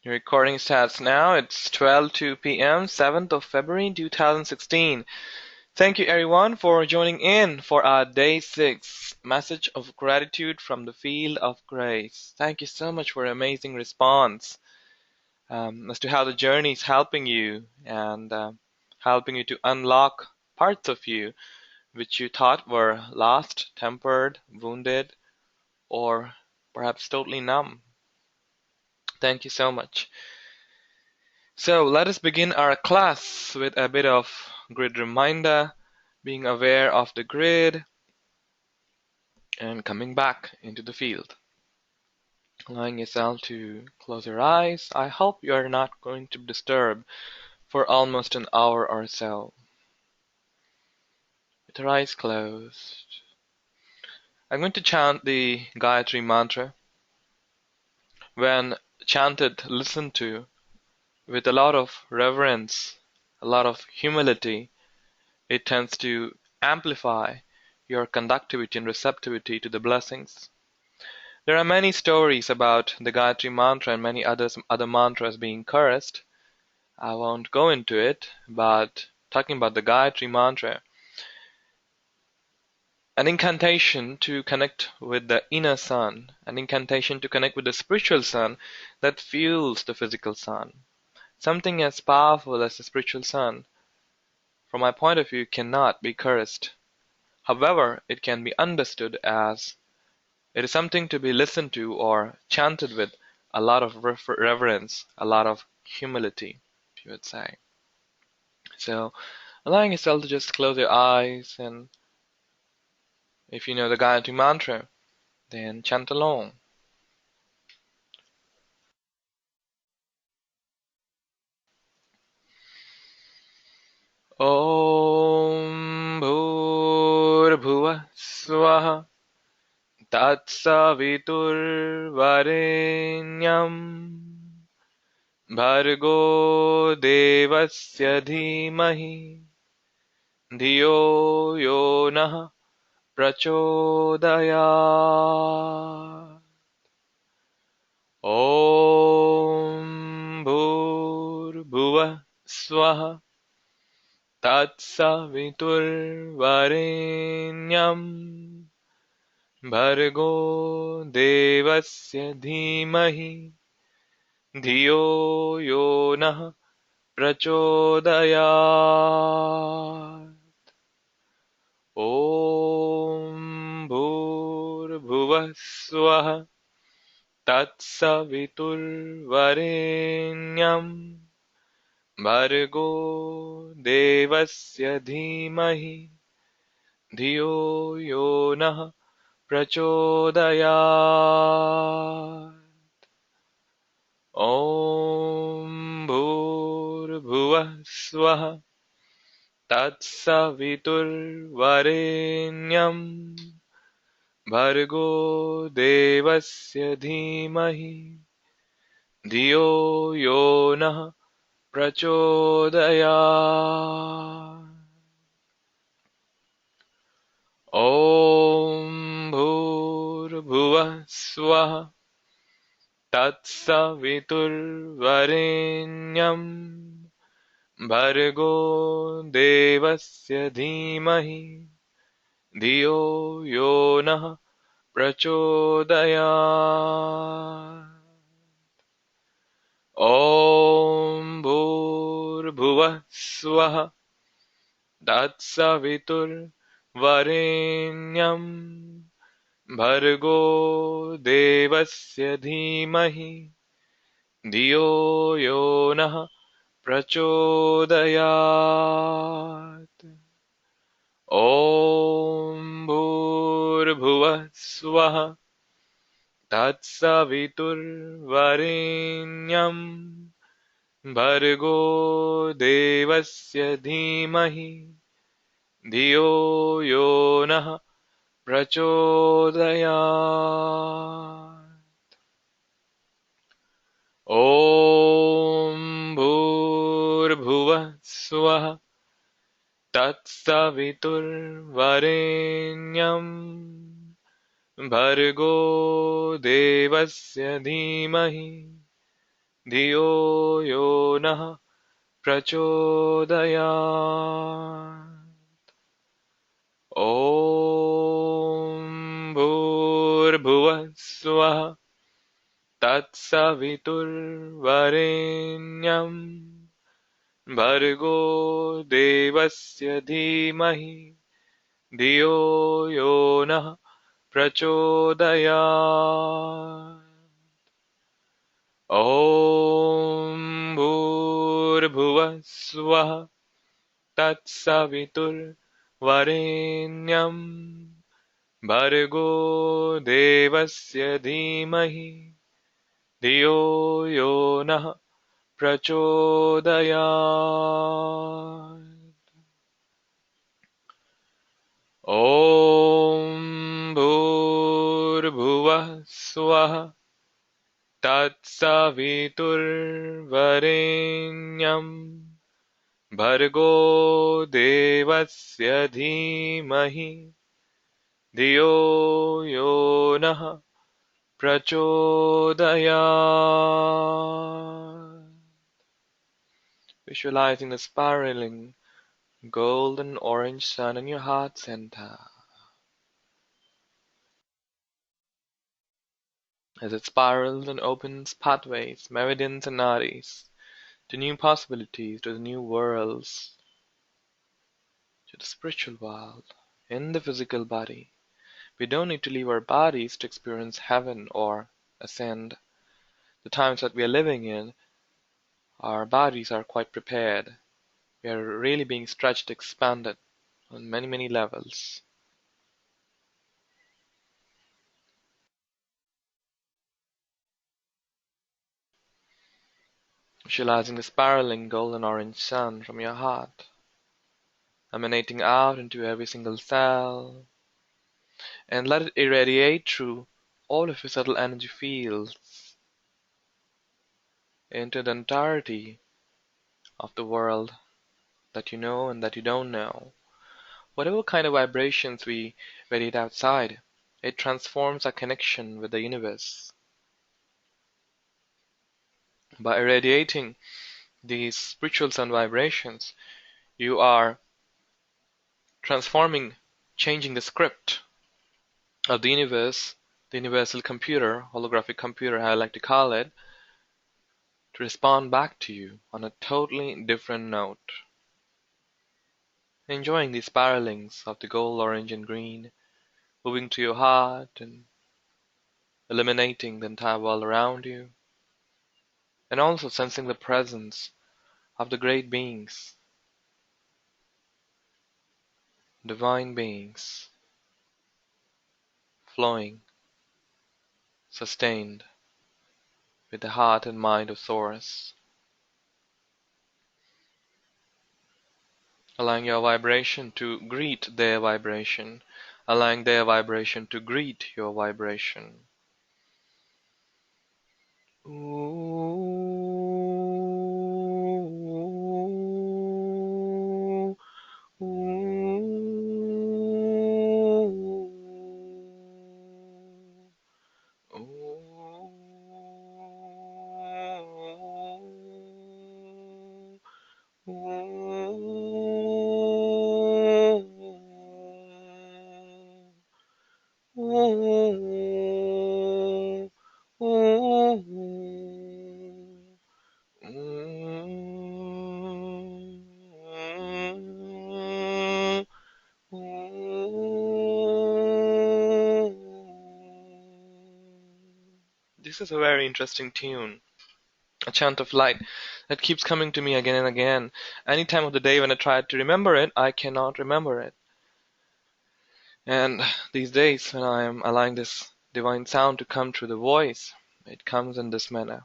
The recording starts now. It's 12:02 p.m., 7th of February 2016. Thank you everyone for joining in for our day 6 message of gratitude from the field of grace. Thank you so much for an amazing response as to how the journey is helping you and helping you to unlock parts of you which you thought were lost, tempered, wounded, or perhaps totally numb. Thank you so much. So let us begin our class with a bit of grid reminder, being aware of the grid and coming back into the field. Allowing yourself to close your eyes. I hope you are not going to disturb for almost an hour or so. With your eyes closed. I'm going to chant the Gayatri mantra. When chanted, listen to with a lot of reverence, a lot of humility. It tends to amplify your conductivity and receptivity to the blessings. There are many stories about the Gayatri Mantra and many other mantras being cursed. I won't go into it, but talking about the Gayatri Mantra, an incantation to connect with the inner sun, an incantation to connect with the spiritual sun that fuels the physical sun. Something as powerful as the spiritual sun, from my point of view, cannot be cursed. However, it can be understood as it is something to be listened to or chanted with a lot of reverence, a lot of humility, if you would say. So, allowing yourself to just close your eyes, and if you know the Gayatri Mantra, then chant along. Om Bhurbhuvah Swaha Tatsaviturvarenyam Bhargo Devasya Dhimahi Dhiyo Yo Nah Prachodayat. Om Bhurbhuvah Swaha Tatsaviturvarenyam Bhargo Devasya Dhimahi Dhiyo Yo Nah Prachodayat. Om Bhurbhuvah Swaha Tatsaviturvarenyam Bhargo Devasya Dhimahi Dhiyo Yo Nah Prachodayat. Om Bhurbhuvah Swaha Tatsaviturvarenyam Bhargo Devasya Dhimahi Dhiyo Yo Nah Prachodayat. Om Bhurbhuvah Swaha Tatsaviturvarenyam Bhargo Devasya Dhimahi Dhiyo Yo Nah Prachodayat. Om Bhurbhuvah Swaha Tatsaviturvarenyam Bhargo Devasya Dhimahi Dhiyo Yo Nah Prachodayat. Om Bhurbhuvah Swaha Tatsaviturvarenyam Bhargo Devasya Dhimahi Dhiyo Yo Nah Prachodayat. Om Bhurbhuvah Swaha Tatsaviturvarenyam Bhargo Devasya Dhimahi धियो यो नः प्रचोदयात्। ॐ भूर्भुवः स्वः तत्सवितुर्वरेण्यं भर्गो देवस्य धीमहि धियो यो नः प्रचोदयात्। ॐ भूर्भुवः स्वः तत्सवितुर्वरेण्यं भर्गो देवस्य धीमहि धियो यो नः प्रचोदयात्। ॐ भूर्भुवः स्वः तत्सवितुर्वरेण्यं भर्गो देवस्य धीमहि धियो यो नः प्रचोदयात्. Visualizing the spiraling golden orange sun in your heart center as it spirals and opens pathways, meridians and nadis to new possibilities, to the new worlds, to the spiritual world, in the physical body. We don't need to leave our bodies to experience heaven or ascend. The times that we are living in, our bodies are quite prepared. We are really being stretched, expanded on many, many levels. Visualizing the spiraling golden orange sun from your heart, emanating out into every single cell, and let it irradiate through all of your subtle energy fields into the entirety of the world that you know and that you don't know. Whatever kind of vibrations we radiate outside, it transforms our connection with the universe. By irradiating these spiritual sun vibrations, you are transforming, changing the script of the universe, the universal computer, holographic computer, I like to call it, to respond back to you on a totally different note. Enjoying these spiralings of the gold, orange, and green, moving to your heart and eliminating the entire world around you, and also sensing the presence of the great beings, divine beings, flowing, sustained with the heart and mind of Source, allowing your vibration to greet their vibration, allowing their vibration to greet your vibration. Ooh, ooh, This is a very interesting tune, a chant of light that keeps coming to me again and again. Any time of the day when I try to remember it, I cannot remember it. And these days, when I am allowing this divine sound to come through the voice, it comes in this manner.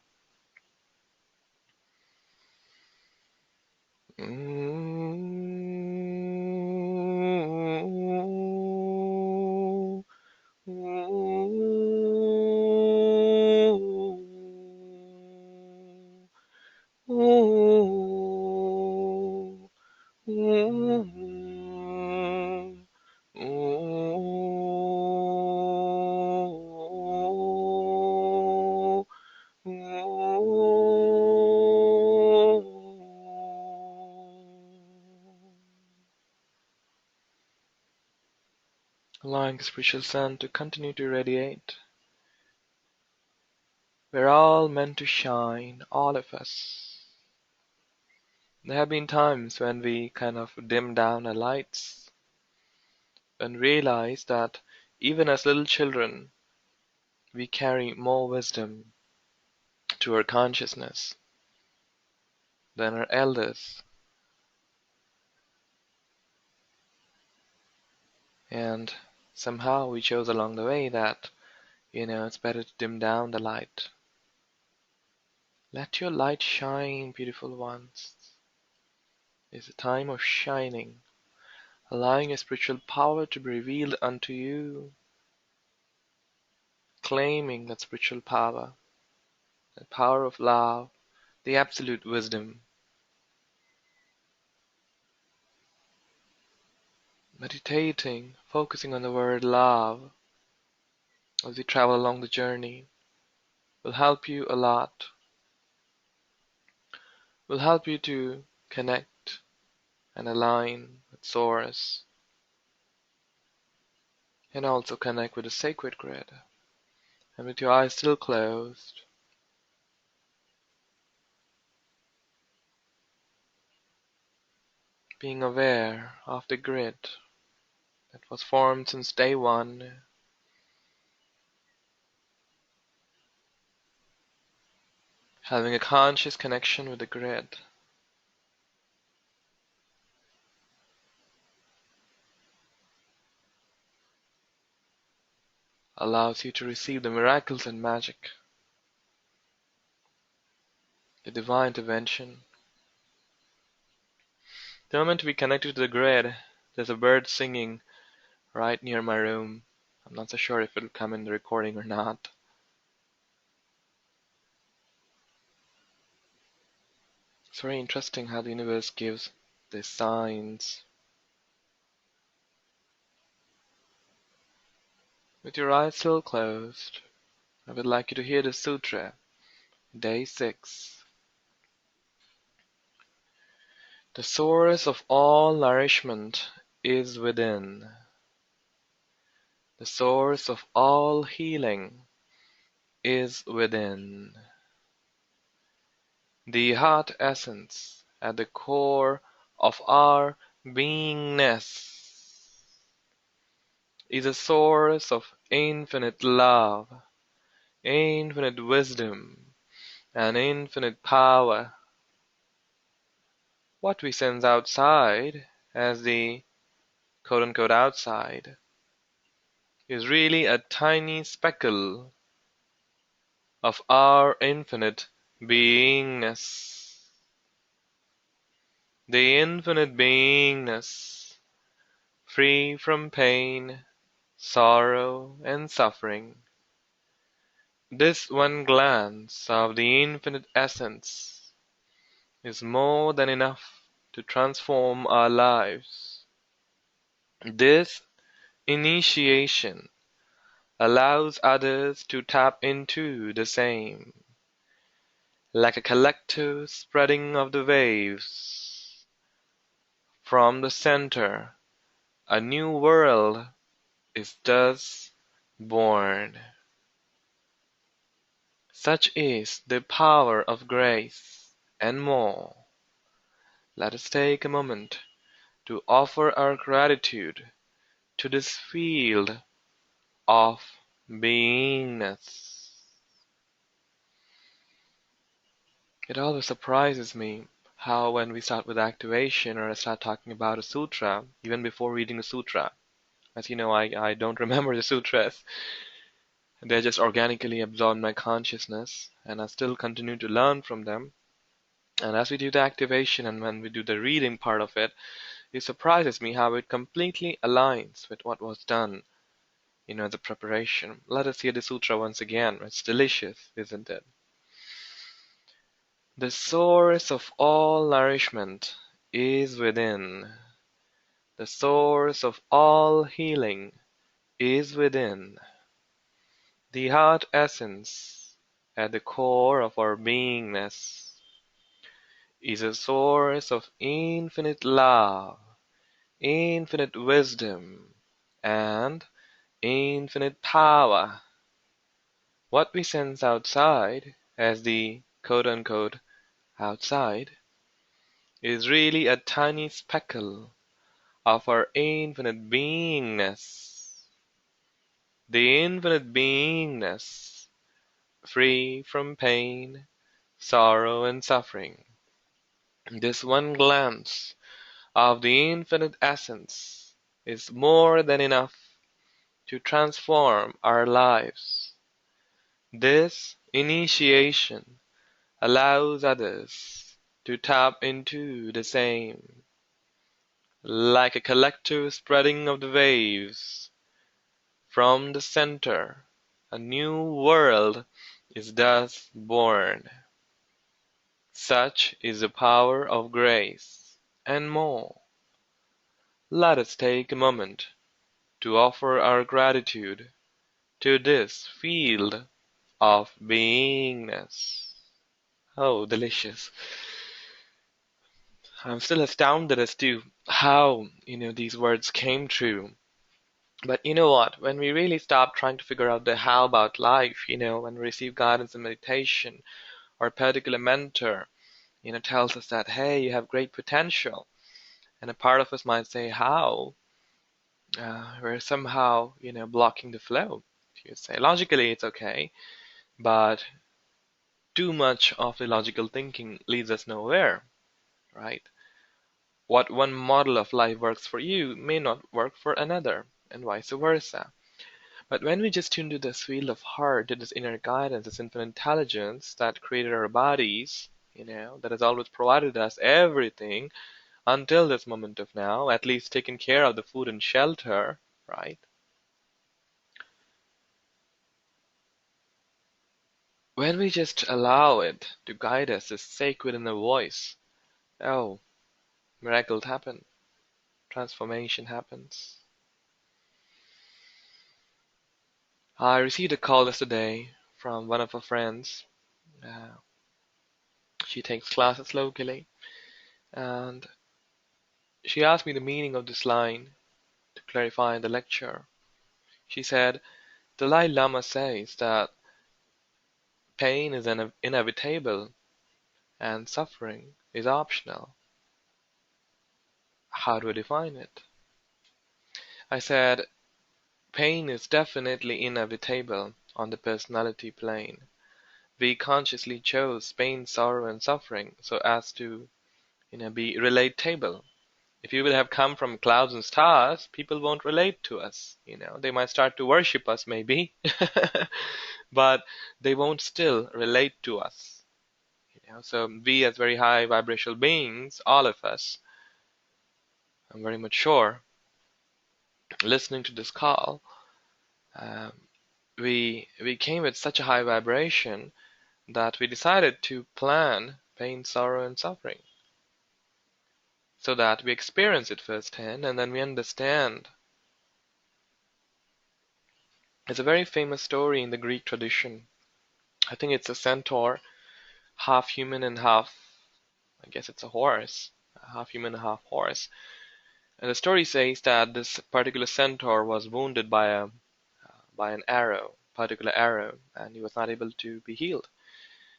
allowing the spiritual sun to continue to radiate. We're all meant to shine, all of us. There have been times when we kind of dim down our lights and realize that even as little children, we carry more wisdom to our consciousness than our elders. And somehow we chose along the way that, it's better to dim down the light. Let your light shine, beautiful ones. It's a time of shining, allowing a spiritual power to be revealed unto you, claiming that spiritual power, the power of love, the absolute wisdom. Meditating, focusing on the word love as you travel along the journey will help you a lot, will help you to connect and align with Source, and also connect with the sacred grid. And with your eyes still closed, being aware of the grid that was formed since day one, having a conscious connection with the grid. Allows you to receive the miracles and magic, the divine intervention. The moment we connected to the grid, there's a bird singing right near my room. I'm not so sure if it'll come in the recording or not. It's very interesting how the universe gives these signs. With your eyes still closed, I would like you to hear the sutra, day 6. The source of all nourishment is within. The source of all healing is within. The heart essence at the core of our beingness is a source of infinite love, infinite wisdom, and infinite power. What we sense outside as the quote-unquote outside is really a tiny speckle of our infinite beingness. The infinite beingness, free from pain, sorrow, and suffering. This one glance of the infinite essence is more than enough to transform our lives. This initiation allows others to tap into the same, like a collective spreading of the waves. From the center, a new world is thus born. Such is the power of grace, and more. Let us take a moment to offer our gratitude to this field of beingness. It always surprises me how when we start with activation or I start talking about a sutra, even before reading a sutra, as you know, I don't remember the sutras. They just organically absorb my consciousness, and I still continue to learn from them. And as we do the activation and when we do the reading part of it, it surprises me how it completely aligns with what was done, the preparation. Let us hear the sutra once again. It's delicious, isn't it? The source of all nourishment is within. The source of all healing is within. The heart essence at the core of our beingness is a source of infinite love, infinite wisdom, and infinite power. What we sense outside as the quote-unquote outside is really a tiny speckle of our infinite beingness. The infinite beingness, free from pain, sorrow, and suffering. This one glance of the infinite essence is more than enough to transform our lives. This initiation allows others to tap into the same, like a collective spreading of the waves. From the center, a new world is thus born. Such is the power of grace, and more. Let us take a moment to offer our gratitude to this field of beingness. Oh, delicious. I'm still astounded as to how, these words came true. But you know what? When we really stop trying to figure out the how about life, when we receive guidance and meditation, or a particular mentor, tells us that, hey, you have great potential. And a part of us might say, how? We're somehow, blocking the flow. You say, logically, it's okay, but too much of the logical thinking leads us nowhere, right? What one model of life works for you may not work for another, and vice versa. But when we just tune to this field of heart, to this inner guidance, this infinite intelligence that created our bodies, that has always provided us everything until this moment of now, at least taken care of the food and shelter, right? When we just allow it to guide us, this sacred inner voice, oh, miracles happen, transformation happens. I received a call yesterday from one of our friends. Uh, she takes classes locally, and she asked me the meaning of this line to clarify in the lecture. She said, Dalai Lama says that pain is inevitable and suffering is optional. How do I define it? I said, pain is definitely inevitable on the personality plane. We consciously chose pain, sorrow, and suffering so as to, be relatable. If you would have come from clouds and stars, people won't relate to us. They might start to worship us, maybe, but they won't still relate to us. So we, as very high vibrational beings, all of us, I'm very much sure, listening to this call, um, we came with such a high vibration that we decided to plan pain, sorrow, and suffering so that we experience it firsthand and then we understand. It's a very famous story in the Greek tradition. I think it's a centaur, half human and half, I guess it's a horse, half human and half horse. And the story says that this particular centaur was wounded by an arrow, particular arrow, and he was not able to be healed.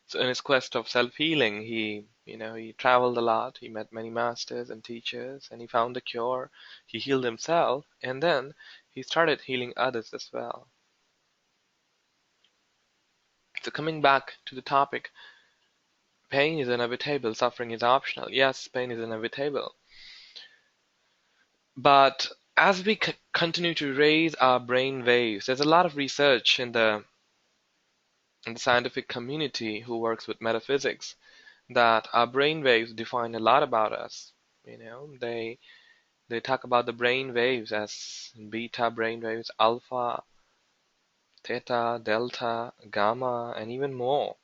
So in his quest of self-healing, he traveled a lot. He met many masters and teachers, and he found the cure. He healed himself, and then he started healing others as well. So coming back to the topic, pain is inevitable, suffering is optional. Yes, pain is inevitable. But as we continue to raise our brain waves, there's a lot of research in the scientific community who works with metaphysics that our brain waves define a lot about us. They talk about the brain waves as beta brain waves, alpha, theta, delta, gamma, and even more.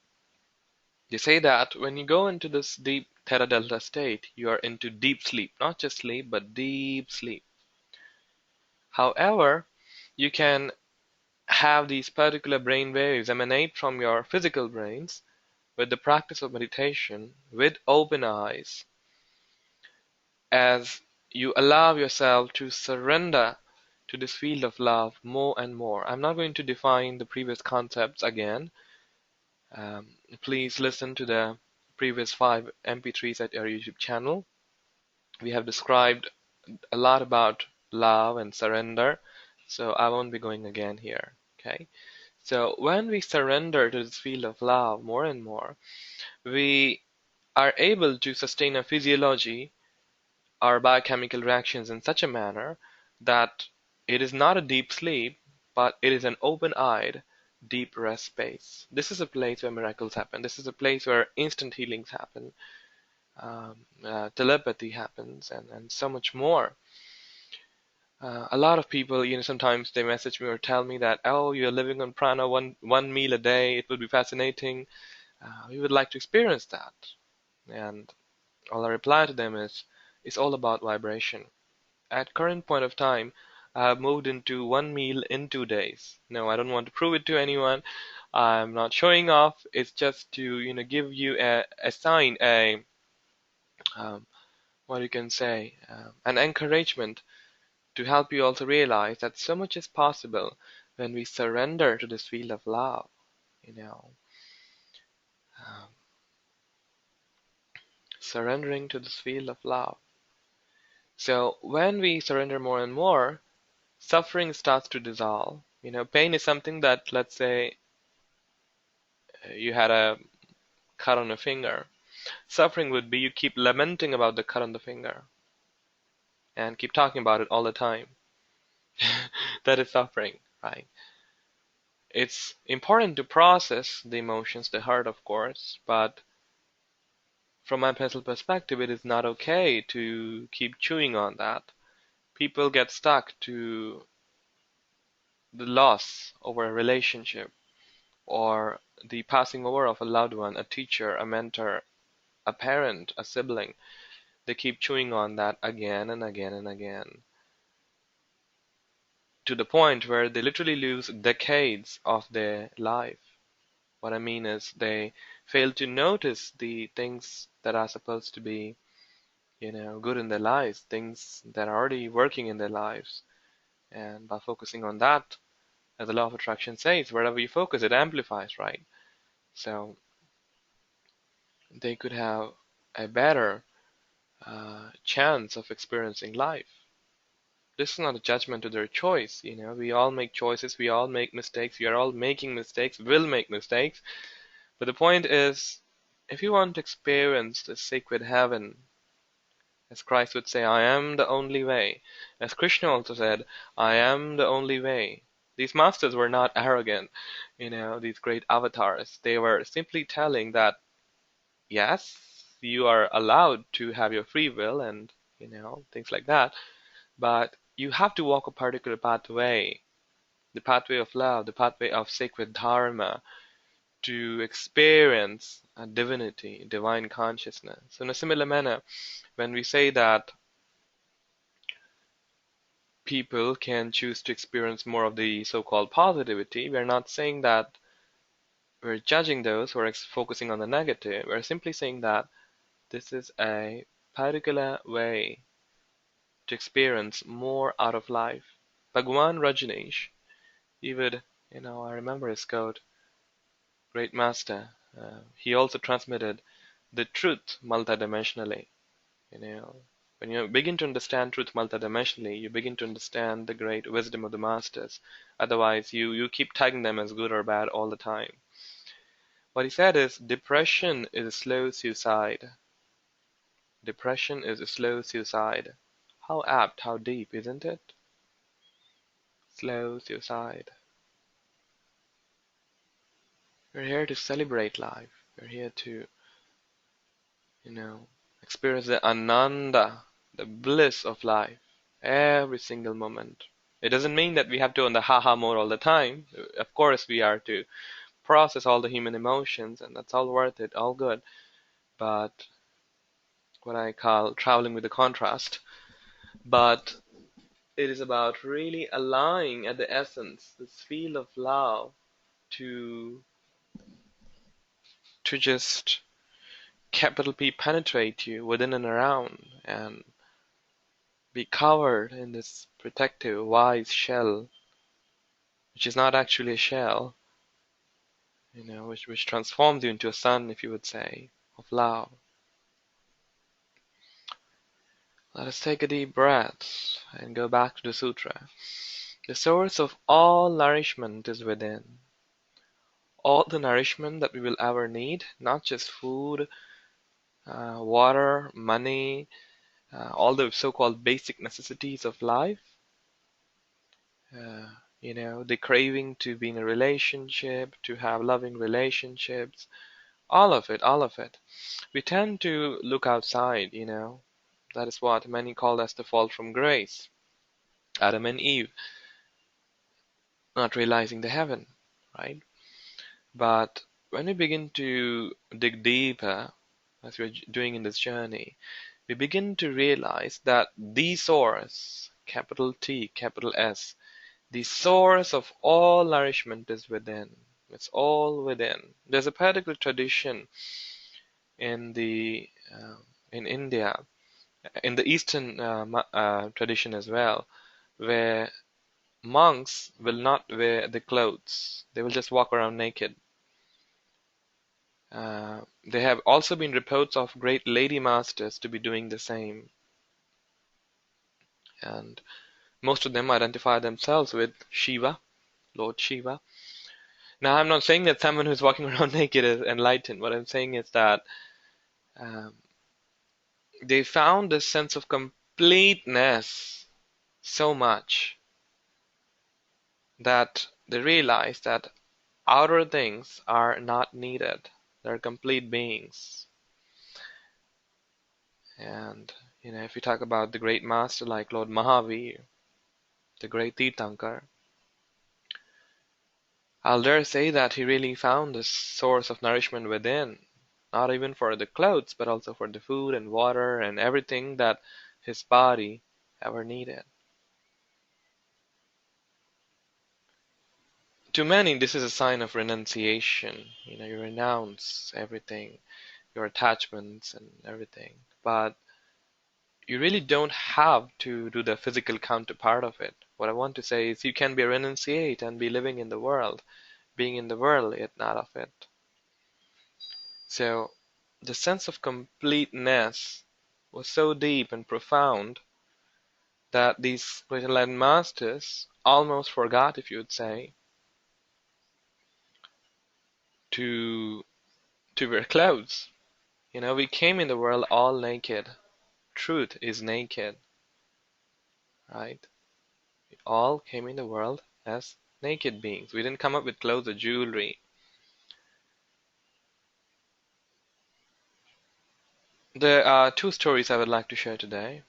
They say that when you go into this deep theta delta state, you are into deep sleep, not just sleep, but deep sleep. However, you can have these particular brain waves emanate from your physical brains with the practice of meditation with open eyes as you allow yourself to surrender to this field of love more and more. I'm not going to define the previous concepts again. Please listen to the previous 5 MP3s at our YouTube channel. We have described a lot about love and surrender, so I won't be going again here. Okay, so when we surrender to this field of love more and more, we are able to sustain a physiology, our biochemical reactions in such a manner that it is not a deep sleep, but it is an open-eyed, deep rest space. This is a place where miracles happen. This is a place where instant healings happen, telepathy happens, and so much more. A lot of people, sometimes they message me or tell me that, oh, you're living on prana, one meal a day. It would be fascinating. We would like to experience that. And all I reply to them is, it's all about vibration. At current point of time, I have moved into one meal in 2 days. No, I don't want to prove it to anyone. I'm not showing off. It's just to, give you a sign, um, what you can say, an encouragement to help you also realize that so much is possible when we surrender to this field of love, you know, um, surrendering to this field of love. So when we surrender more and more, suffering starts to dissolve. Pain is something that, let's say, you had a cut on a finger. Suffering would be you keep lamenting about the cut on the finger and keep talking about it all the time. That is suffering, right? It's important to process the emotions, the hurt, of course, but from my personal perspective, it is not okay to keep chewing on that. People get stuck to the loss over a relationship or the passing over of a loved one, a teacher, a mentor, a parent, a sibling. They keep chewing on that again and again and again to the point where they literally lose decades of their life. What I mean is they fail to notice the things that are supposed to be, good in their lives, things that are already working in their lives. And by focusing on that, as the law of attraction says, wherever you focus, it amplifies, right? So they could have a better chance of experiencing life. This is not a judgment to their choice. We all make choices, we all make mistakes, we are all making mistakes, will make mistakes. But the point is, if you want to experience the sacred heaven, as Christ would say, I am the only way. As Krishna also said, I am the only way. These masters were not arrogant, these great avatars. They were simply telling that, yes, you are allowed to have your free will and, things like that, but you have to walk a particular pathway, the pathway of love, the pathway of sacred dharma, to experience a divinity, divine consciousness. So in a similar manner, when we say that people can choose to experience more of the so-called positivity, we're not saying that we're judging those who are focusing on the negative. We're simply saying that this is a particular way to experience more out of life. Bhagwan Rajneesh, he would, I remember his quote, great master. He also transmitted the truth multidimensionally. You know, when you begin to understand truth multidimensionally, you begin to understand the great wisdom of the masters. Otherwise, you keep tagging them as good or bad all the time. What he said is, depression is a slow suicide. Depression is a slow suicide. How apt, how deep, isn't it? Slow suicide. We're here to celebrate life. We're here to, you know, experience the ananda, the bliss of life, every single moment. It doesn't mean that we have to on the haha mode all the time. Of course, we are to process all the human emotions, and that's all worth it, all good. But what I call traveling with the contrast. But it is about really allowing at the essence this feel of love to just capital P penetrate you within and around and be covered in this protective, wise shell, which is not actually a shell, which transforms you into a sun, if you would say, of love. Let us take a deep breath and go back to the sutra. The source of all nourishment is within. All the nourishment that we will ever need, not just food, water, money, all the so-called basic necessities of life, the craving to be in a relationship, to have loving relationships, all of it, all of it. We tend to look outside. That is what many call as the fall from grace. Adam and Eve not realizing the heaven, right? But when we begin to dig deeper, as we're doing in this journey, we begin to realize that the source, capital T, capital S, the source of all nourishment is within. It's all within. There's a particular tradition in the in India, in the Eastern tradition as well, where monks will not wear the clothes. They will just walk around naked. There have also been reports of great lady masters to be doing the same, and most of them identify themselves with Shiva, Lord Shiva. Now, I'm not saying that someone who's walking around naked is enlightened. What I'm saying is that um, they found this sense of completeness so much that they realized that outer things are not needed. They're complete beings. And if you talk about the great master like Lord Mahavir, the great Tirthankar, I'll dare say that he really found this source of nourishment within, not even for the clothes, but also for the food and water and everything that his body ever needed. To many, this is a sign of renunciation. You renounce everything, your attachments and everything. But you really don't have to do the physical counterpart of it. What I want to say is you can be a renunciate and be living in the world, being in the world yet not of it. So the sense of completeness was so deep and profound that these great enlightened masters almost forgot, if you would say, to wear clothes. We came in the world all naked. Truth is naked, right? We all came in the world as naked beings. We didn't come up with clothes or jewelry. There are two stories I would like to share today.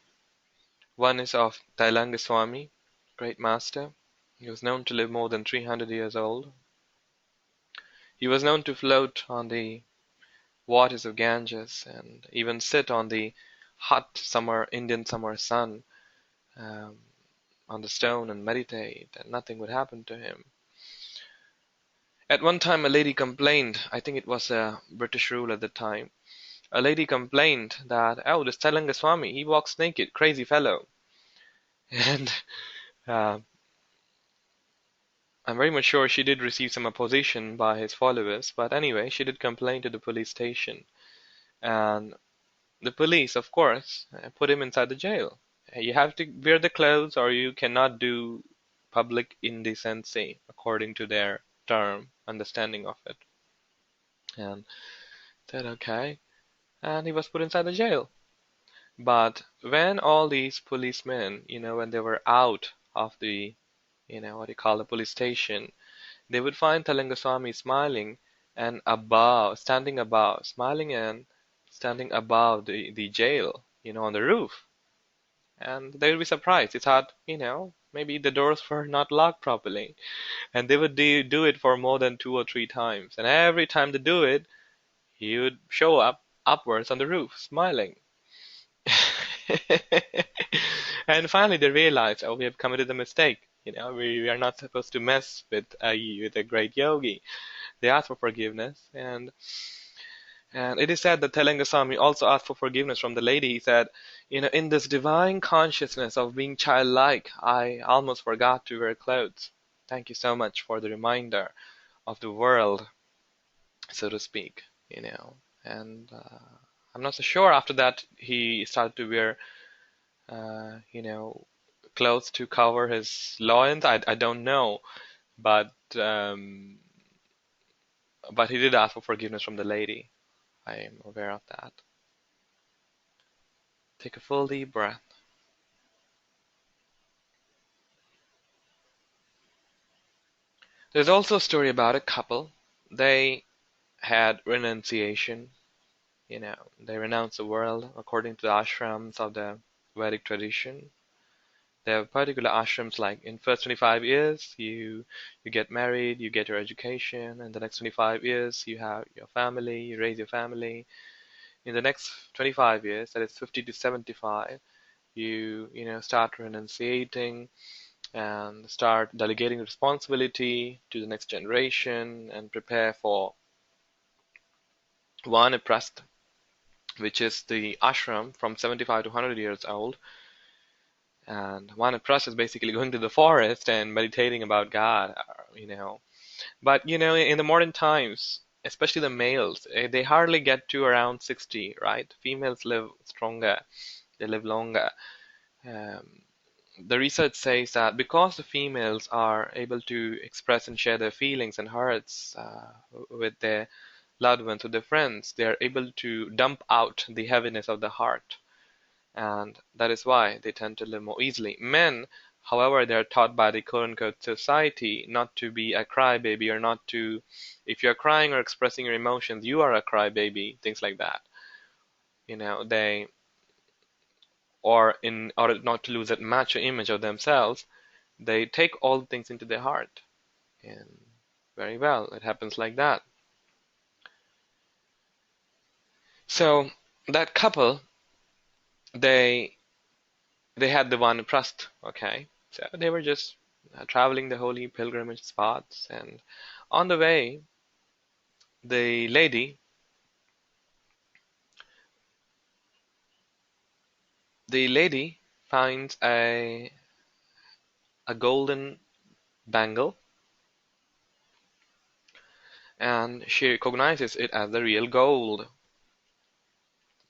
One is of Tailanga Swami, great master. He was known to live more than 300 years old. He was known to float on the waters of Ganges and even sit on the hot Indian summer sun um, on the stone and meditate, and nothing would happen to him. At one time, a lady complained, I think it was a British rule at the time. A lady complained that, oh, this Tailanga Swami, he walks naked, crazy fellow. And uh, I'm very much sure she did receive some opposition by his followers, but anyway, she did complain to the police station. And the police, of course, put him inside the jail. You have to wear the clothes or you cannot do public indecency, according to their term, understanding of it. And said, okay. And he was put inside the jail. But when all these policemen, when they were out of the, what you call the police station, they would find Talangaswamy smiling and standing above, smiling and standing above the jail, on the roof. And they would be surprised. They thought, maybe the doors were not locked properly. And they would do it for more than 2 or 3 times. And every time they do it, he would show up upwards on the roof, smiling. And finally they realized, oh, we have committed a mistake. We are not supposed to mess with a great yogi. They asked for forgiveness, and And it is said that Telangasamy also asked for forgiveness from the lady. He said, in this divine consciousness of being childlike, I almost forgot to wear clothes. Thank you so much for the reminder of the world, so to speak, And I'm not so sure after that he started to wear, uh, you know, clothes to cover his loins. I don't know, but um, but he did ask for forgiveness from the lady. I am aware of that. Take a full deep breath. There's also a story about a couple. They had renunciation. They renounced the world according to the ashrams of the Vedic tradition. There are particular ashrams like in first 25 years you get married, you get your education, and the next 25 years you have your family, you raise your family. In the next 25 years, that is 50 to 75, you start renunciating and start delegating responsibility to the next generation and prepare for Vanaprastha, which is the ashram from 75 to 100 years old. And Vanaprastha is basically going to the forest and meditating about God, But in the modern times, especially the males, they hardly get to around 60, right? Females live stronger, they live longer. Um, the research says that because the females are able to express and share their feelings and hearts with their loved ones, with their friends, they are able to dump out the heaviness of the heart, and that is why they tend to live more easily. Men, however, they are taught by the quote-unquote society not to be a crybaby, or not to, if you're crying or expressing your emotions, you are a crybaby, things like that. They, or in order not to lose that macho image of themselves, they take all things into their heart. And very well, it happens like that. So that couple, they they had the Vanaprastha, okay? So they were just traveling the holy pilgrimage spots, and on the way, the lady, the lady finds a golden bangle, and she recognizes it as the real gold.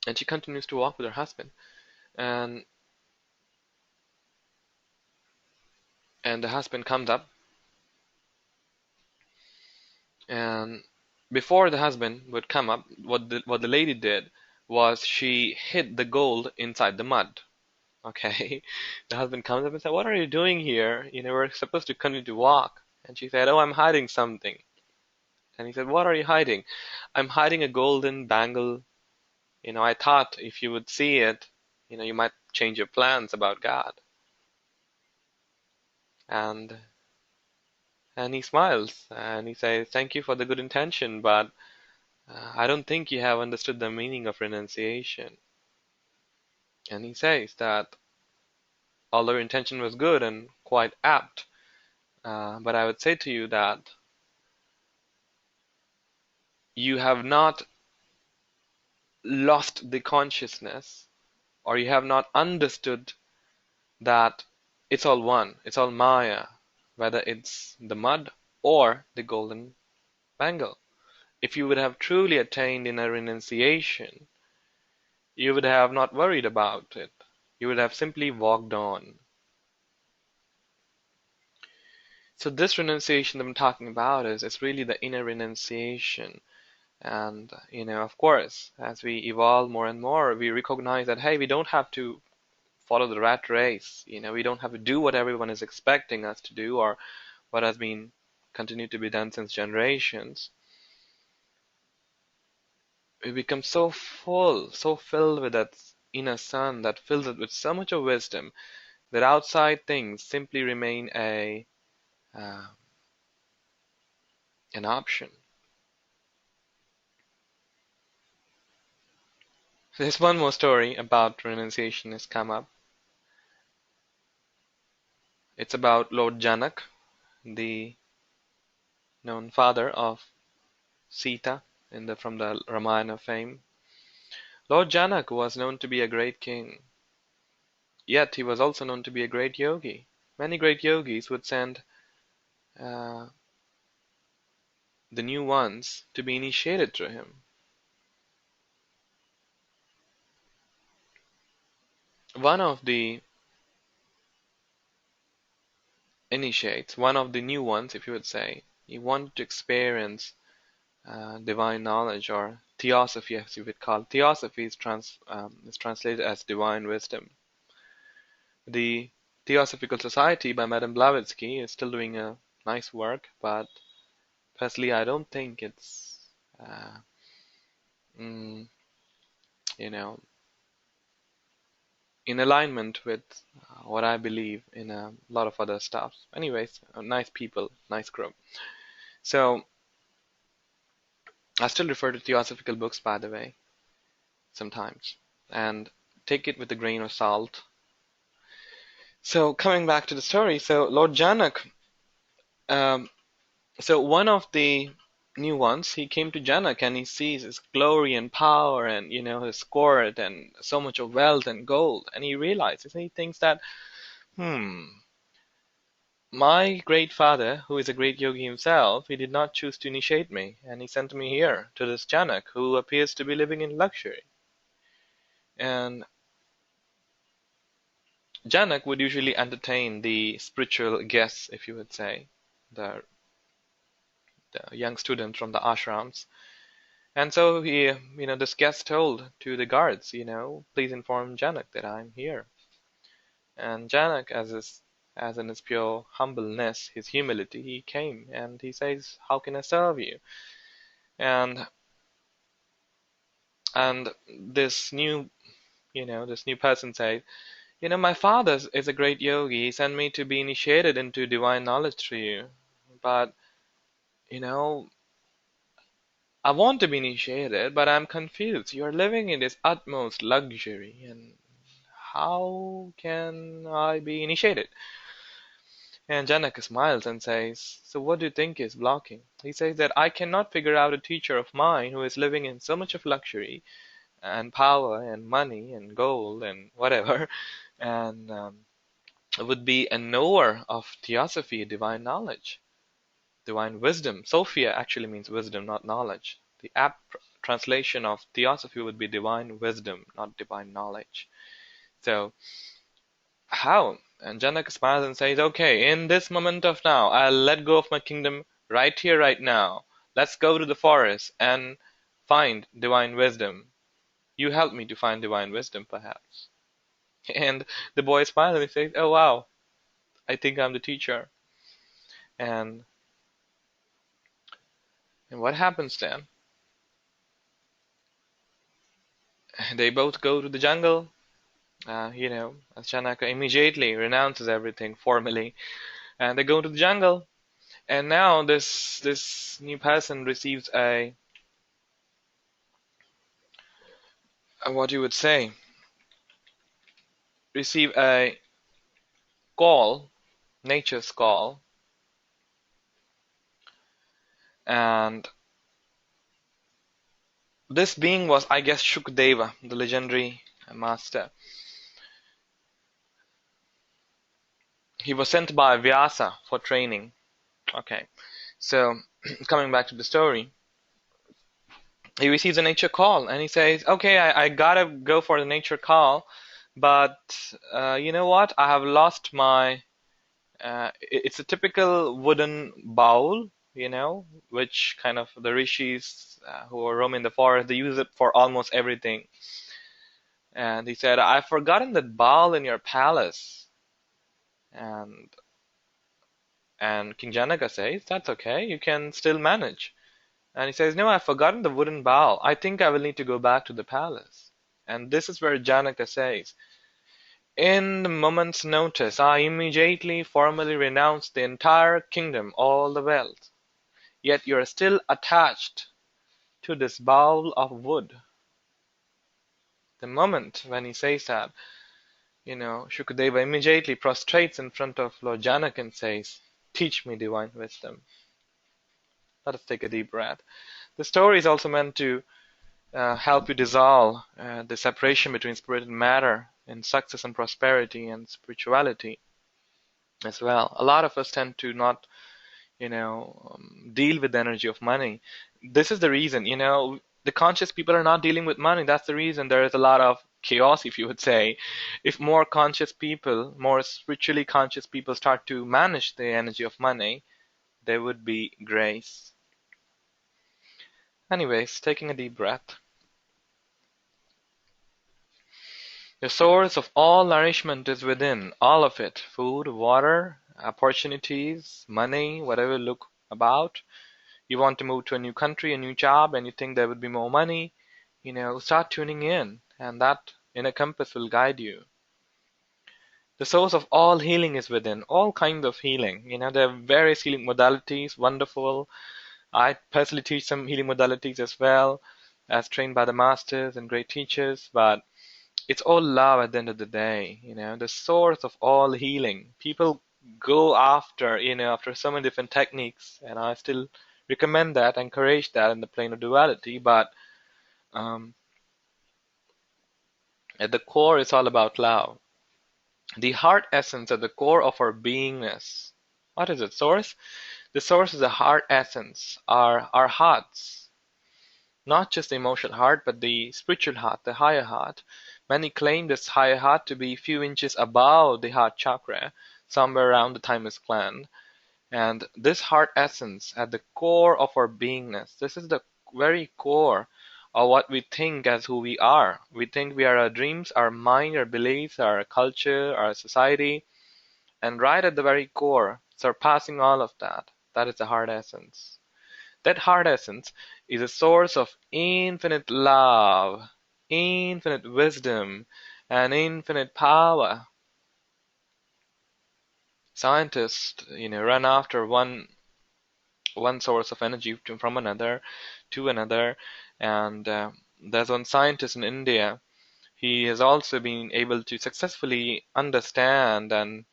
And she continues to walk with her husband, and the husband comes up, and before the husband would come up, what the lady did was she hid the gold inside the mud. Okay. The husband comes up and said, "What are you doing here? We're supposed to continue to walk." And she said, "Oh, I'm hiding something." And he said, "What are you hiding?" "I'm hiding a golden bangle. I thought if you would see it, you might change your plans about God." And he smiles and he says, "Thank you for the good intention, but I don't think you have understood the meaning of renunciation." And he says that although your intention was good and quite apt, but I would say to you that you have not lost the consciousness, or you have not understood that it's all one, it's all Maya, whether it's the mud or the golden bangle. If you would have truly attained in a renunciation, you would have not worried about it. You would have simply walked on. So this renunciation that I'm talking about is really the inner renunciation. And of course, as we evolve more and more, we recognize that hey, we don't have to follow the rat race. We don't have to do what everyone is expecting us to do, or what has been continued to be done since generations. We become so full, so filled with that inner sun that fills it with so much of wisdom that outside things simply remain uh, an option. There's one more story about renunciation has come up. It's about Lord Janak, the known father of Sita. from the Ramayana fame. Lord Janak was known to be a great king, yet he was also known to be a great yogi. Many great yogis would send uh, the new ones to be initiated through him. One of the initiates, one of the new ones, if you would say, he wanted to experience divine knowledge, or theosophy, as you would call it. Theosophy is translated as divine wisdom. The Theosophical Society by Madame Blavatsky is still doing a nice work, but personally, I don't think it's, uh, mm, you know, in alignment with what I believe in a lot of other stuff. Anyways, nice people, nice group. So I still refer to theosophical books, by the way, sometimes, and take it with a grain of salt. So coming back to the story, so Lord Janak, um, so one of the new ones, he came to Janak and he sees his glory and power and his court and so much of wealth and gold, and he realizes, he thinks that, my great father, who is a great yogi himself, he did not choose to initiate me, and he sent me here to this Janak, who appears to be living in luxury. And Janak would usually entertain the spiritual guests, if you would say, the the young students from the ashrams. And so this guest told to the guards, please inform Janak that I'm here. And Janak, as in his pure humbleness, his humility, he came and he says, "How can I serve you?" And this new person said, my father is a great yogi. He sent me to be initiated into divine knowledge through you. But, you know, I want to be initiated, but I'm confused. You're living in this utmost luxury, and how can I be initiated? And Janaka smiles and says, "So what do you think is blocking?" He says that I cannot figure out a teacher of mine who is living in so much of luxury and power and money and gold and whatever, and would be a knower of theosophy, divine knowledge, divine wisdom. Sophia actually means wisdom, not knowledge. The apt translation of theosophy would be divine wisdom, not divine knowledge. So, how? And Janak smiles and says, "Okay, in this moment of now, I'll let go of my kingdom right here, right now. Let's go to the forest and find divine wisdom. You help me to find divine wisdom, perhaps." And the boy smiles and he says, "Oh, wow, I think I'm the teacher." And what happens then? They both go to the jungle. As Janaka immediately renounces everything formally, and they go to the jungle. And now this new person receives a what you would say, receive a call, nature's call, and this being was, I guess, Shukdeva, the legendary master. He was sent by Vyasa for training. Okay, so coming back to the story, he receives a nature call and he says, "Okay, I gotta go for the nature call, but you know what? I have lost my. It's a typical wooden bowl, which kind of the rishis who are roaming the forest, they use it for almost everything." And he said, "I've forgotten that bowl in your palace." And King Janaka says, "That's okay, you can still manage." And he says, "No, I've forgotten the wooden bowl. I think I will need to go back to the palace." And this is where Janaka says, "In the moment's notice, I immediately formally renounced the entire kingdom, all the wealth. Yet you are still attached to this bowl of wood." The moment when he says that, Shukadeva immediately prostrates in front of Lord Janaka and says, "Teach me divine wisdom." Let us take a deep breath. The story is also meant to help you dissolve the separation between spirit and matter in success and prosperity and spirituality as well. A lot of us tend to not, deal with the energy of money. This is the reason, the conscious people are not dealing with money. That's the reason there is a lot of chaos, if you would say. If more conscious people, more spiritually conscious people start to manage the energy of money, there would be grace. Anyways, taking a deep breath. The source of all nourishment is within, all of it. Food, water, opportunities, money, whatever you look about. You want to move to a new country, a new job, and you think there would be more money, start tuning in, and that inner compass will guide you. The source of all healing is within, all kinds of healing. There are various healing modalities, wonderful. I personally teach some healing modalities as well, as trained by the masters and great teachers, but it's all love at the end of the day, the source of all healing. People go after, after so many different techniques, and I still recommend that, encourage that in the plane of duality, but um, at the core, it's all about love. The heart essence at the core of our beingness. What is it, source? The source is the heart essence, our hearts. Not just the emotional heart, but the spiritual heart, the higher heart. Many claim this higher heart to be a few inches above the heart chakra, somewhere around the thymus gland. And this heart essence at the core of our beingness, this is the very core of what we think as who we are. We think we are our dreams, our mind, our beliefs, our culture, our society. And right at the very core, surpassing all of that, that is the heart essence. That heart essence is a source of infinite love, infinite wisdom, and infinite power. Scientists, run after one source of energy from another to another, and there's one scientist in India. He has also been able to successfully understand and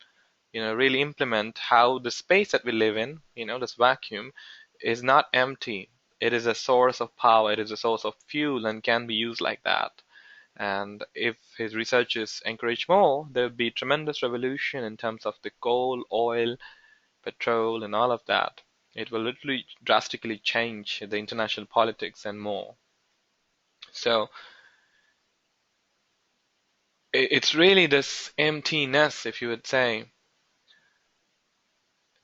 really implement how the space that we live in, this vacuum, is not empty. It is a source of power, it is a source of fuel and can be used like that. And if his researchers encourage more, there will be tremendous revolution in terms of the coal, oil, petrol, and all of that. It will literally drastically change the international politics and more. So it's really this emptiness, if you would say.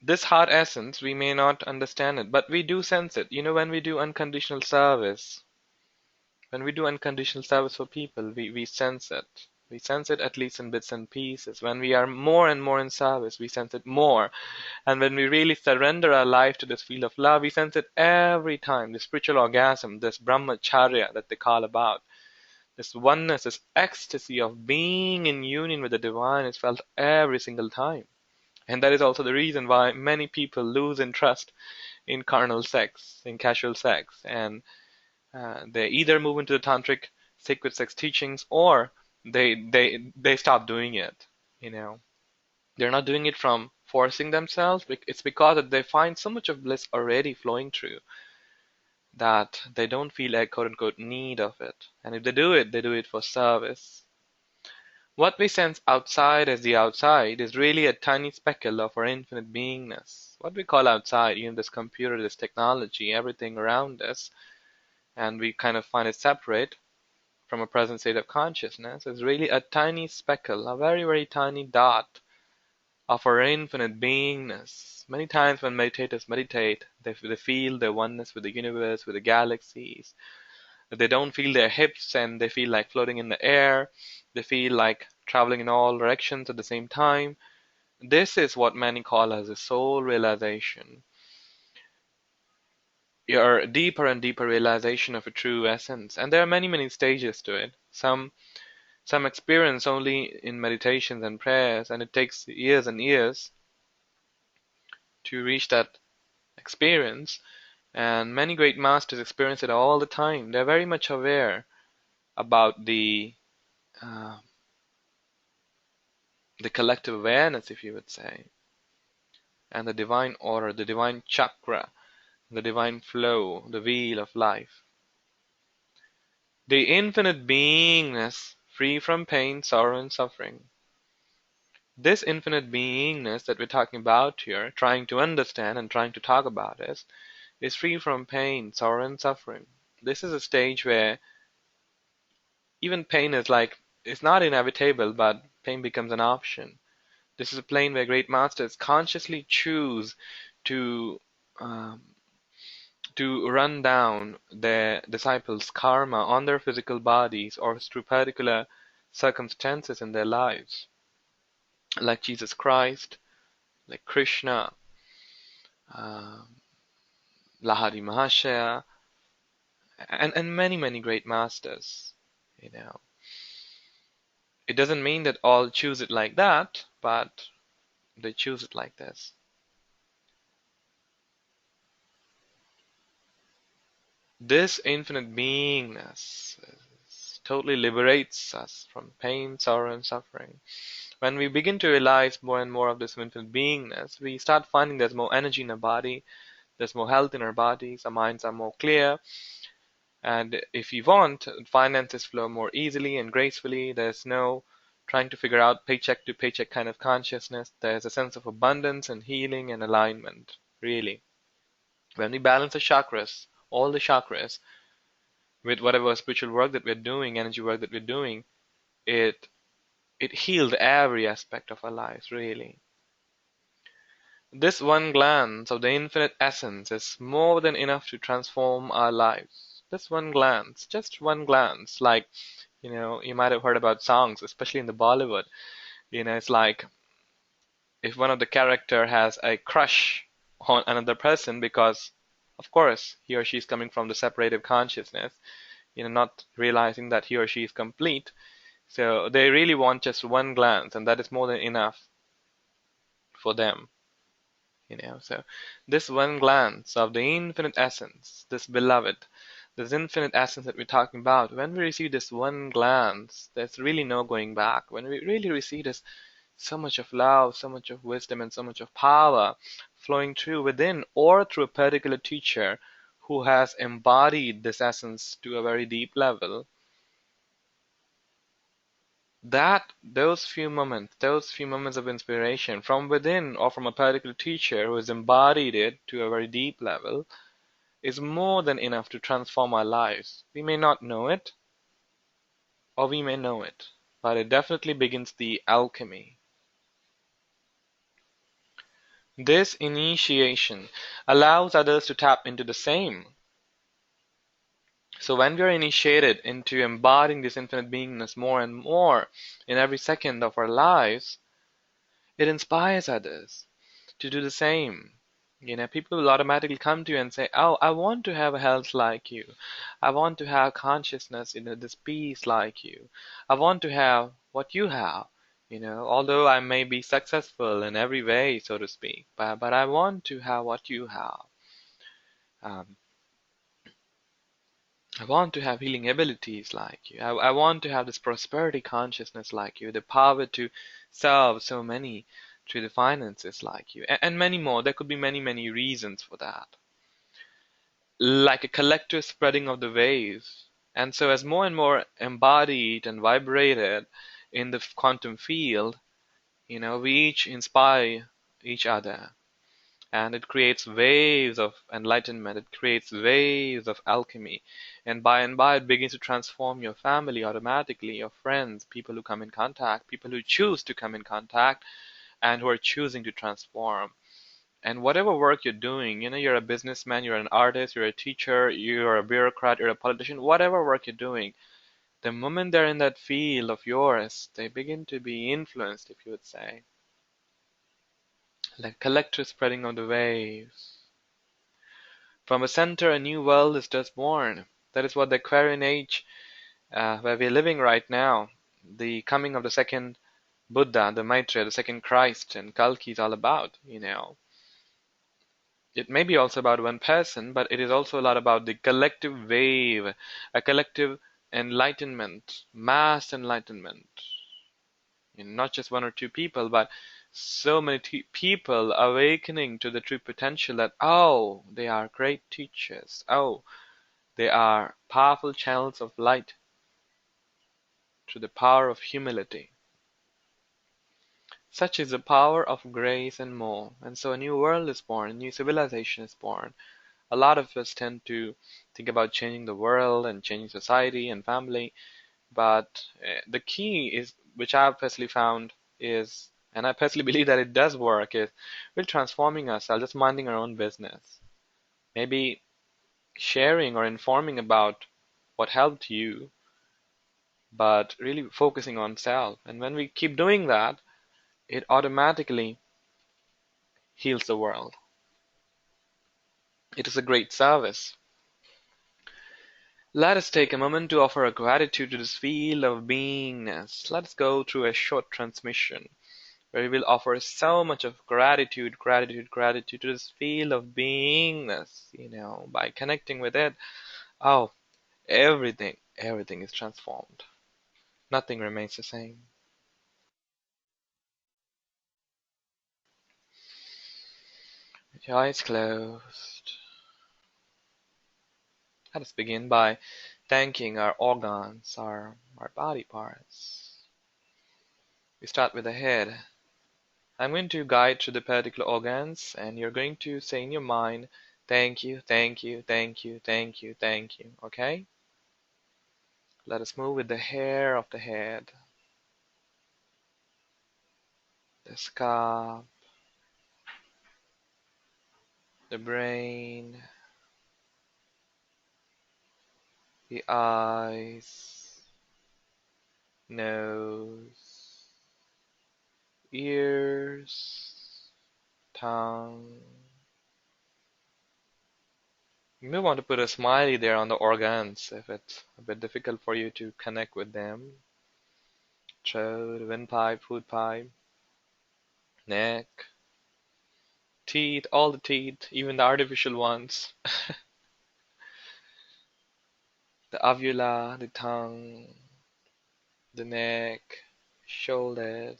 This heart essence, we may not understand it, but we do sense it. When we do unconditional service, for people, we sense it. We sense it at least in bits and pieces. When we are more and more in service, we sense it more. And when we really surrender our life to this field of love, we sense it every time. The spiritual orgasm, this brahmacharya that they call about, this oneness, this ecstasy of being in union with the divine is felt every single time. And that is also the reason why many people lose interest in carnal sex, in casual sex, and they either move into the tantric sacred sex teachings or they stop doing it. They're not doing it from forcing themselves. It's because that they find so much of bliss already flowing through that they don't feel a quote unquote need of it. And if they do it for service. What we sense outside as the outside is really a tiny speckle of our infinite beingness. What we call outside, this computer, this technology, everything around us, and we kind of find it separate from a present state of consciousness, is really a tiny speckle, a very, very tiny dot of our infinite beingness. Many times when meditators meditate, they feel their oneness with the universe, with the galaxies. They don't feel their hips and they feel like floating in the air. They feel like traveling in all directions at the same time. This is what many call as a soul realization. Your deeper and deeper realization of a true essence. And there are many, many stages to it. Some experience only in meditations and prayers, and it takes years and years to reach that experience. And many great masters experience it all the time. They're very much aware about uh, the collective awareness, if you would say, and the divine order, the divine chakra, the divine flow, the wheel of life. The infinite beingness, free from pain, sorrow, and suffering. This infinite beingness that we're talking about here, trying to understand and trying to talk about is free from pain, sorrow, and suffering. This is a stage where even pain is like, it's not inevitable, but pain becomes an option. This is a plane where great masters consciously choose to um, to run down their disciples' karma on their physical bodies or through particular circumstances in their lives, like Jesus Christ, like Krishna, um, Lahari Mahashaya, and many, many great masters. You know, it doesn't mean that all choose it like that, but they choose it like this. This infinite beingness totally liberates us from pain, sorrow, and suffering. When we begin to realize more and more of this infinite beingness, we start finding there's more energy in our body, there's more health in our bodies, our minds are more clear, and if we want, finances flow more easily and gracefully. There's no trying to figure out paycheck to paycheck kind of consciousness. There's a sense of abundance and healing and alignment, really. When we balance the chakras, all the chakras, with whatever spiritual work that we're doing, energy work that we're doing, it it heals every aspect of our lives, really. This one glance of the infinite essence is more than enough to transform our lives. This one glance, just one glance, like, you might have heard about songs, especially in the Bollywood. It's like if one of the character has a crush on another person because, of course, he or she is coming from the separative consciousness, not realizing that he or she is complete. So they really want just one glance, and that is more than enough for them. So this one glance of the infinite essence, this beloved, this infinite essence that we're talking about, when we receive this one glance, there's really no going back. When we really receive this, so much of love, so much of wisdom, and so much of power flowing through within or through a particular teacher who has embodied this essence to a very deep level, that those few moments of inspiration from within or from a particular teacher who has embodied it to a very deep level is more than enough to transform our lives. We may not know it, or we may know it, but it definitely begins the alchemy. This initiation allows others to tap into the same. So when we are initiated into embodying this infinite beingness more and more in every second of our lives, it inspires others to do the same. People will automatically come to you and say, "Oh, I want to have a health like you. I want to have consciousness, this peace like you. I want to have what you have. Although I may be successful in every way, so to speak, but I want to have what you have. Um, I want to have healing abilities like you. I want to have this prosperity consciousness like you, the power to serve so many through the finances like you, and many more. There could be many, many reasons for that. Like a collective spreading of the waves. And so as more and more embodied and vibrated in the quantum field, we each inspire each other. And it creates waves of enlightenment, it creates waves of alchemy, and by it begins to transform your family automatically, your friends, people who come in contact, people who choose to come in contact, and who are choosing to transform. And whatever work you're doing, you're a businessman, you're an artist, you're a teacher, you're a bureaucrat, you're a politician, whatever work you're doing, the moment they're in that field of yours, they begin to be influenced, if you would say, like collective spreading of the waves. From a center, a new world is just born. That is what the Aquarian age, where we're living right now, the coming of the second Buddha, the Maitreya, the second Christ, and Kalki is all about. It may be also about one person, but it is also a lot about the collective wave, a collective enlightenment, mass enlightenment. Not just one or two people, but So many people awakening to the true potential that, oh, they are great teachers. Oh, they are powerful channels of light through the power of humility. Such is the power of grace and more. And so a new world is born, a new civilization is born. A lot of us tend to think about changing the world and changing society and family, but the key is, which I've personally found is, and I personally believe that it does work, is we're transforming ourselves, just minding our own business. Maybe sharing or informing about what helped you, but really focusing on self. And when we keep doing that, it automatically heals the world. It is a great service. Let us take a moment to offer our gratitude to this field of beingness. Let us go through a short transmission where we will offer so much of gratitude, gratitude, gratitude to this field of beingness, by connecting with it. Oh, everything is transformed. Nothing remains the same. With your eyes closed, let us begin by thanking our organs, our body parts. We start with the head. I'm going to guide through the particular organs, and you're going to say in your mind, thank you, thank you, thank you, thank you, thank you. Okay? Let us move with the hair of the head, the scalp, the brain, the eyes, nose, ears, tongue. You may want to put a smiley there on the organs if it's a bit difficult for you to connect with them. Throat, windpipe, food pipe, neck, teeth, all the teeth, even the artificial ones, the uvula, the tongue, the neck, shoulders.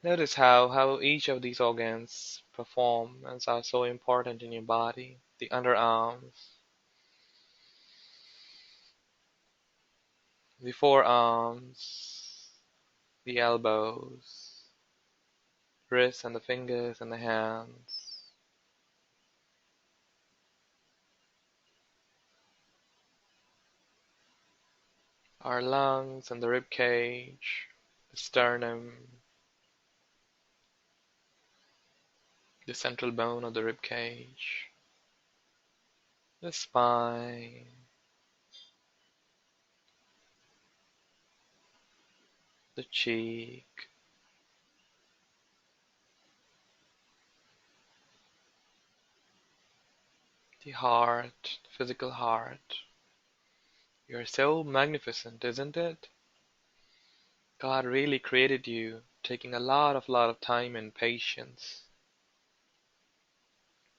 Notice how each of these organs perform and are so important in your body. The underarms, the forearms, the elbows, wrists and the fingers and the hands, our lungs and the rib cage, the sternum, the central bone of the rib cage, the spine, the cheek, the heart, the physical heart. You're so magnificent, isn't it? God really created you, taking a lot of time and patience.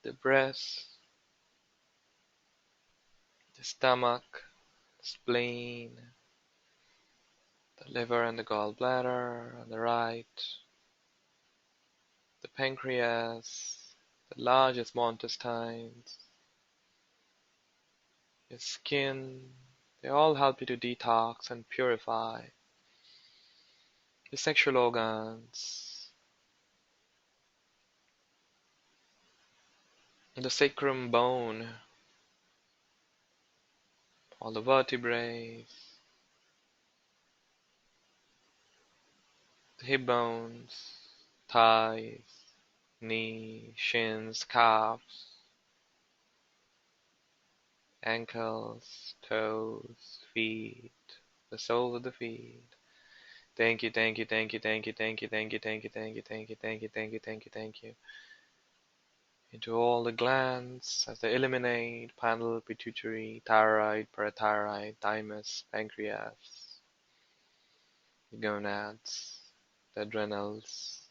The breast, the stomach, the spleen, the liver and the gallbladder on the right, the pancreas, the large and small intestines, your skin, they all help you to detox and purify. The sexual organs, the sacrum bone, all the vertebrae, the hip bones, thighs, knees, shins, calves, ankles, toes, feet, the soles of the feet. Thank you, thank you, thank you, thank you, thank you, thank you, thank you, thank you, thank you, thank you, thank you, thank you, thank you. Into all the glands as they eliminate pineal, pituitary, thyroid, parathyroid, thymus, pancreas, the gonads, the adrenals,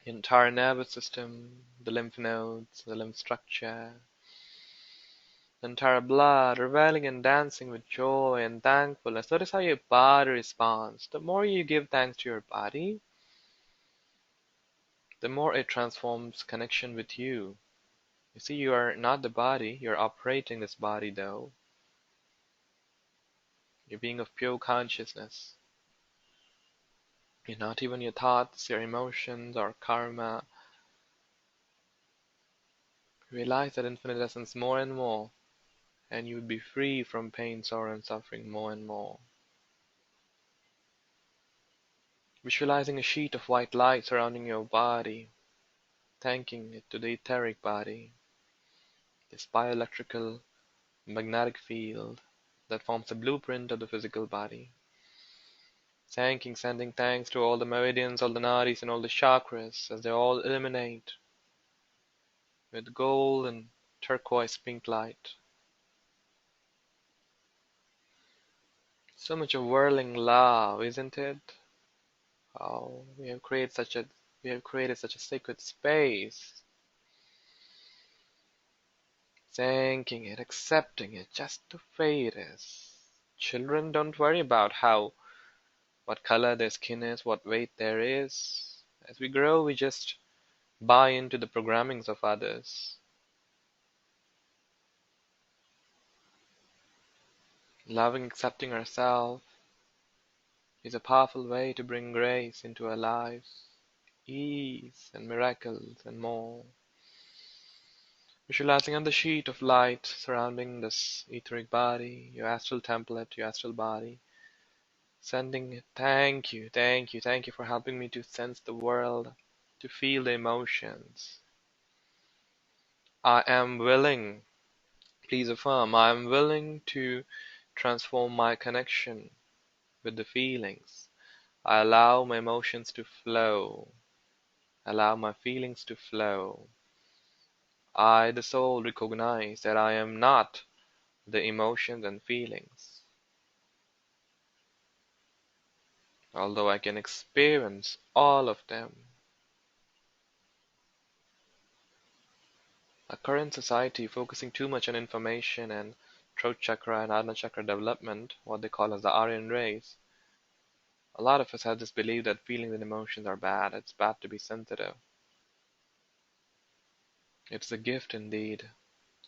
the entire nervous system, the lymph nodes, the lymph structure, the entire blood, reveling and dancing with joy and thankfulness. Notice how your body responds. The more you give thanks to your body, the more it transforms connection with you. You see, you are not the body, you're operating this body though. You're being of pure consciousness. You're not even your thoughts, your emotions, or karma. Realize that infinite essence more and more, and you would be free from pain, sorrow, and suffering more and more. Visualizing a sheet of white light surrounding your body, thanking it to the etheric body, this bioelectrical magnetic field that forms the blueprint of the physical body. Thanking, sending thanks to all the meridians, all the nadis, and all the chakras as they all illuminate with gold and turquoise pink light. So much of whirling love, isn't it? Oh, we have created such a sacred space. Thanking it, accepting it just the way it is. Children don't worry about what color their skin is, what weight there is. As we grow, we just buy into the programmings of others. Loving, accepting ourselves is a powerful way to bring grace into our lives, ease and miracles and more. Visualizing on the sheet of light surrounding this etheric body, your astral template, your astral body, sending it, thank you, thank you, thank you for helping me to sense the world, to feel the emotions. I am willing, please affirm, I am willing to transform my connection with the feelings. I allow my emotions to flow, allow my feelings to flow. I, the soul, recognize that I am not the emotions and feelings, although I can experience all of them. Our current society focusing too much on information and throat chakra and Ajna chakra development, what they call as the Aryan race. A lot of us have this belief that feelings and emotions are bad. It's bad to be sensitive. It's a gift indeed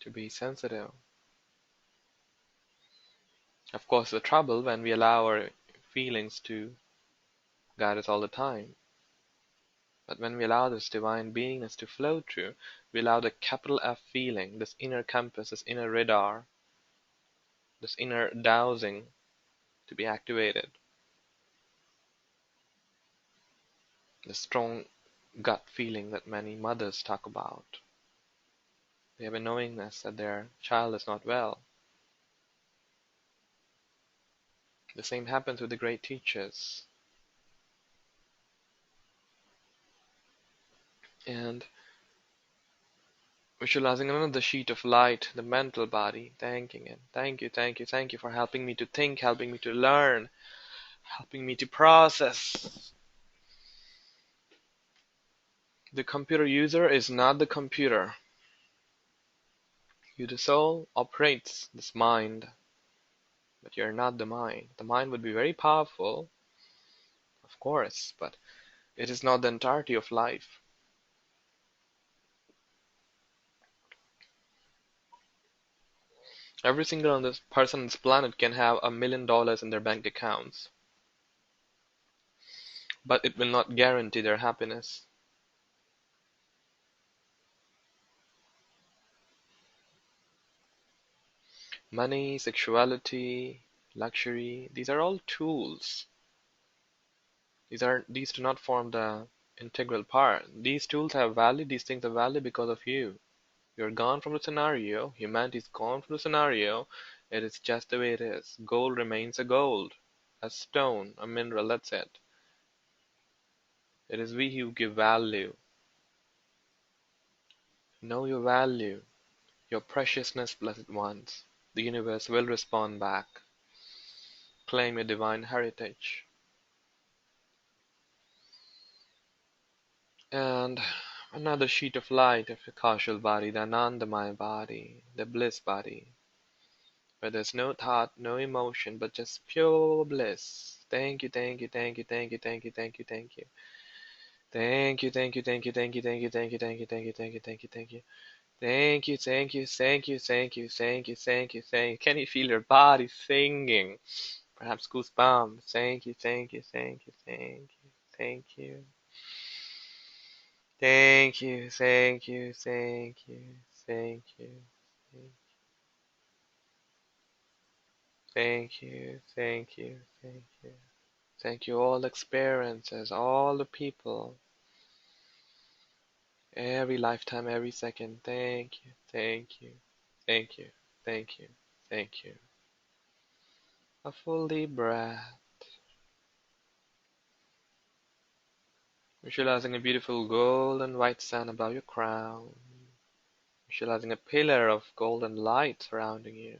to be sensitive. Of course, the trouble when we allow our feelings to guide us all the time. But when we allow this divine beingness to flow through, we allow the capital F feeling, this inner compass, this inner radar, this inner dowsing to be activated. The strong gut feeling that many mothers talk about. They have a knowingness that their child is not well. The same happens with the great teachers. And visualizing another sheet of light, the mental body, thanking it. Thank you, thank you, thank you for helping me to think, helping me to learn, helping me to process. The computer user is not the computer. You, the soul, operates this mind, but you're not the mind. The mind would be very powerful, of course, but it is not the entirety of life. Every single person on this planet can have $1 million in their bank accounts, but it will not guarantee their happiness. Money, sexuality, luxury, these are all tools. These do not form the integral part. These tools have value, these things have value because of you. You're gone from the scenario, humanity is gone from the scenario, it is just the way it is. Gold remains a gold, a stone, a mineral, that's it. It is we who give value. Know your value, your preciousness, blessed ones. The universe will respond back. Claim your divine heritage. And another sheet of light of the causal body, the Anandamaya body, the bliss body. where there's no thought, no emotion, but just pure bliss. Thank you, thank you, thank you, thank you, thank you, thank you, thank you. Thank you, thank you, thank you, thank you, thank you, thank you, thank you, thank you, thank you, thank you, thank you. Thank you, thank you, thank you, thank you, thank you, thank you, thank you. Can you feel your body singing? Perhaps goosebumps. Thank you, thank you, thank you, thank you, thank you. Thank you, thank you, thank you, thank you. Thank you, thank you, thank you. Thank you, all experiences, all the people, every lifetime, every second. Thank you, thank you, thank you, thank you, thank you. A full deep breath, visualizing a beautiful golden white sun above your crown, visualizing a pillar of golden light surrounding you,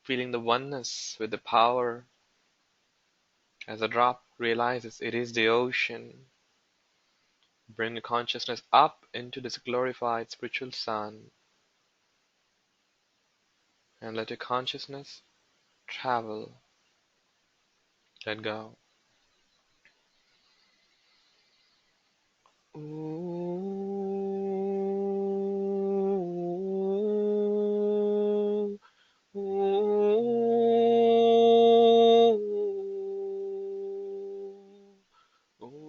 feeling the oneness with the power as a drop realizes it is the ocean. Bring your consciousness up into this glorified spiritual sun and let your consciousness travel. Let go. Ooh, ooh, ooh, ooh.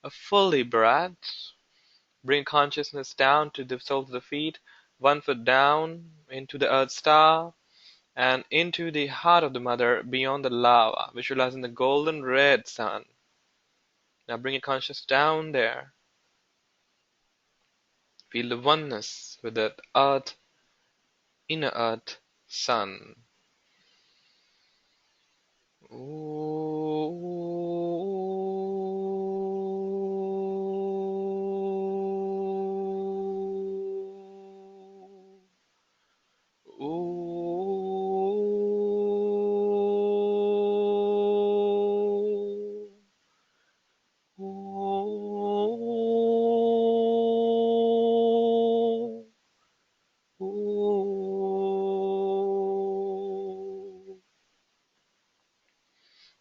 A fully breath. Bring consciousness down to the soles of the feet, 1 foot down into the earth star, and into the heart of the mother beyond the lava, visualizing the golden red sun. Now bring your consciousness down there. Feel the oneness with that earth, inner earth, sun.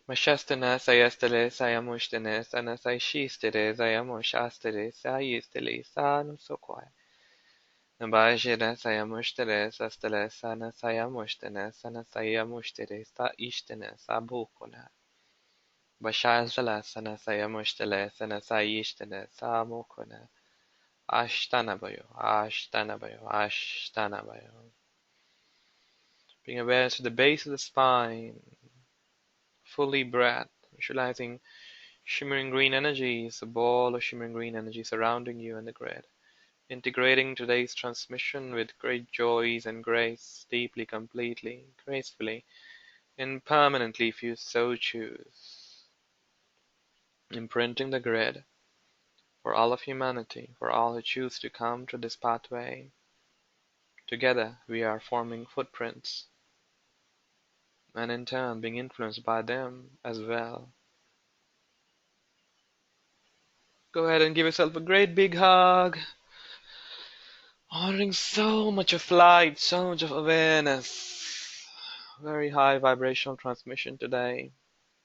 Mashastana sayastale sayamushtane sana saishistere sayamushastere sayistele sanusokwai. Nabajira sayamushtare sastale sana sayamushtane sana sayamushtere sa ishtane sabukuna. Bashazala sana sayamushtale sana saishtane samukuna. Ashtanabayo, Ashtanabayo, Ashtanabayo. Bring awareness to the base of the spine. Fully breath, visualizing shimmering green energies, a ball of shimmering green energy surrounding you and the grid. Integrating today's transmission with great joys and grace, deeply, completely, gracefully, and permanently if you so choose. Imprinting the grid for all of humanity, for all who choose to come to this pathway. Together we are forming footprints, and in turn being influenced by them as well. Go ahead and give yourself a great big hug. Honoring so much of light, so much of awareness. Very high vibrational transmission today.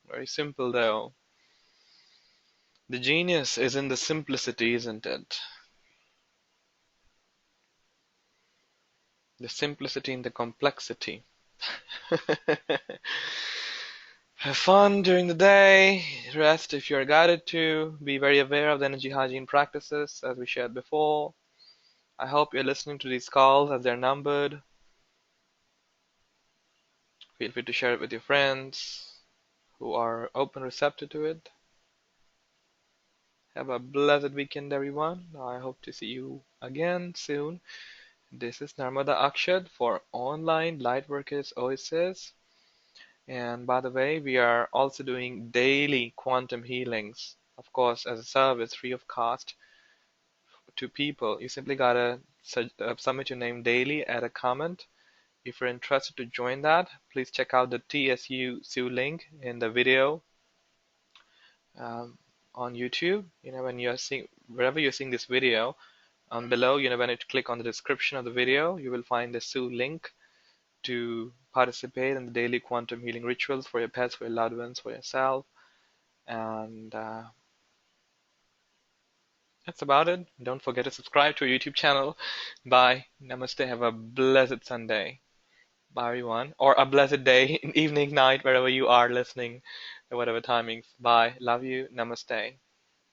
Very simple though. The genius is in the simplicity, isn't it? The simplicity in the complexity. Have fun during the day, rest if you're guided to, be very aware of the energy hygiene practices as we shared before. I hope you're listening to these calls as they're numbered. Feel free to share it with your friends who are open, receptive to it. Have a blessed weekend, everyone. I hope to see you again soon. This is Narmada Akshad for Online Lightworkers Oasis. And by the way, we are also doing daily quantum healings, of course, as a service free of cost to people. You simply gotta submit your name daily, add a comment. If you're interested to join that, please check out the TSU link in the video um, on YouTube. When you're seeing wherever you're seeing this video, below, when you click on the description of the video, you will find the Sue link to participate in the daily quantum healing rituals for your pets, for your loved ones, for yourself. And that's about it. Don't forget to subscribe to our YouTube channel. Bye. Namaste. Have a blessed Sunday. Bye, everyone. Or a blessed day, evening, night, wherever you are listening, at whatever timings. Bye. Love you. Namaste.